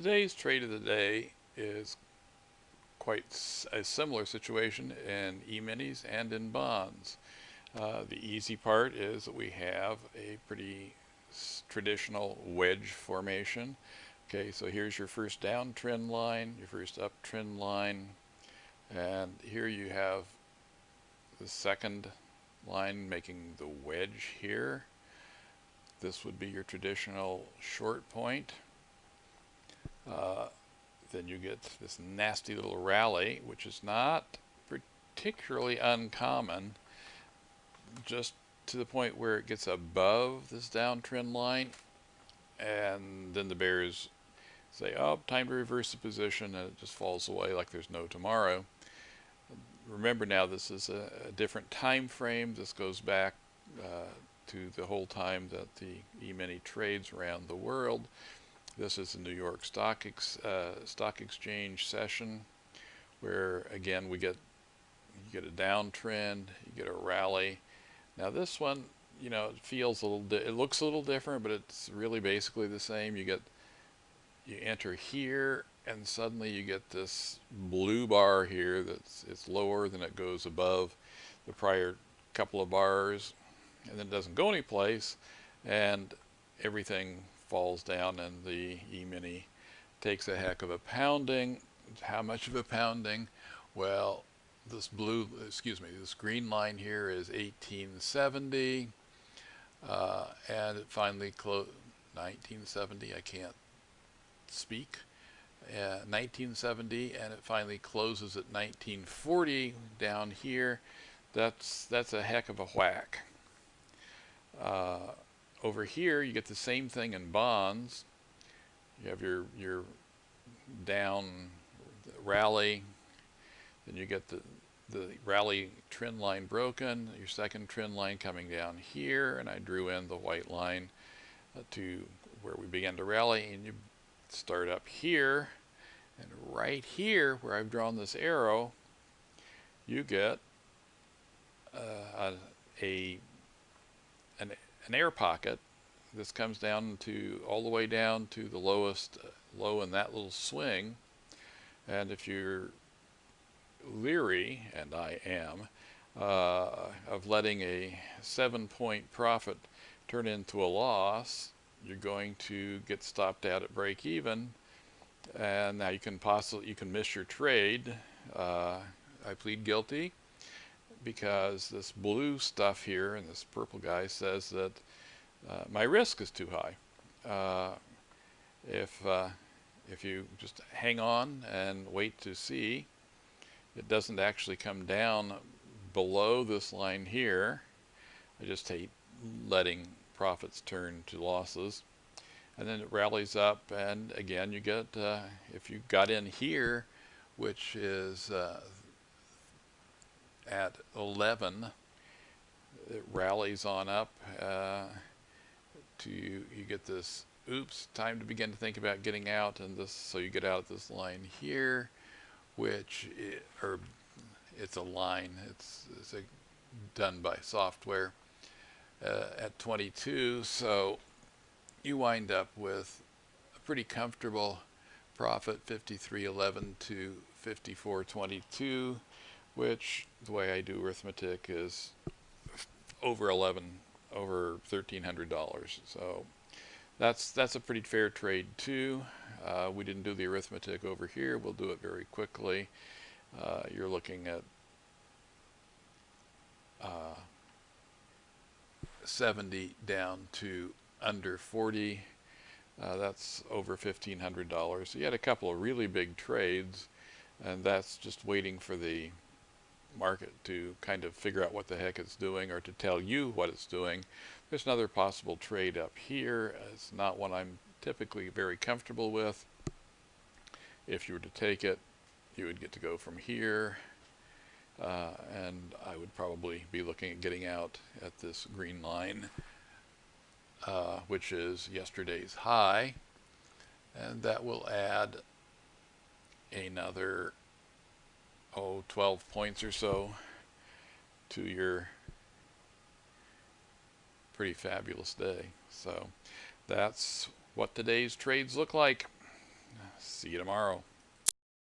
Today's trade of the day is quite a similar situation in eMinis and in bonds. The easy part is that we have a pretty traditional wedge formation. Okay, so here's your first down trend line, your first up trend line, and here you have the second line making the wedge here. This would be your traditional short point. Then you get this nasty little rally, which is not particularly uncommon, just to the point where it gets above this downtrend line, and then the bears say, oh, time to reverse the position, and it just falls away like there's no tomorrow. Remember now, this is a different time frame. This goes back to the whole time that the E-mini trades around the world. This is the New York Stock Exchange session, where again you get a downtrend, you get a rally. Now this one, it feels it looks a little different, but it's really basically the same. You enter here, and suddenly you get this blue bar here it's lower than it goes above the prior couple of bars, and then it doesn't go anyplace, and everything falls down, and the E-mini takes a heck of a pounding. How much of a pounding? Well, this green line here is 1870, and it finally closed 1970. I can't speak. 1970, and it finally closes at 1940 down here. That's a heck of a whack. Over here, you get the same thing in bonds. You have your down rally, then you get the rally trend line broken, your second trend line coming down here, and I drew in the white line to where we began to rally, and you start up here, and right here where I've drawn this arrow, you get an air pocket. This comes down to all the way down to the lowest low in that little swing, and if you're leery, and I am, of letting a 7-point profit turn into a loss, you're going to get stopped out at break even, and now you can miss your trade. I plead guilty, because this blue stuff here and this purple guy says that my risk is too high. If you just hang on and wait to see, it doesn't actually come down below this line here. I just hate letting profits turn to losses. And then it rallies up, and again you get, if you got in here, which is at 11, it rallies on up to you get this, oops, time to begin to think about getting out, and this, so you get out at this line here, which it's a line, it's done by software at 22, so you wind up with a pretty comfortable profit, 53.11 to 54.22, which, the way I do arithmetic, is over $1,300. So that's a pretty fair trade too. We didn't do the arithmetic over here. We'll do it very quickly. You're looking at 70 down to under 40. That's over $1,500. So you had a couple of really big trades, and that's just waiting for the market to kind of figure out what the heck it's doing, or to tell you what it's doing. There's another possible trade up here. It's not one I'm typically very comfortable with. If you were to take it, you would get to go from here, and I would probably be looking at getting out at this green line, which is yesterday's high, and that will add another 12 points or so to your pretty fabulous day. So that's what today's trades look like. See you tomorrow.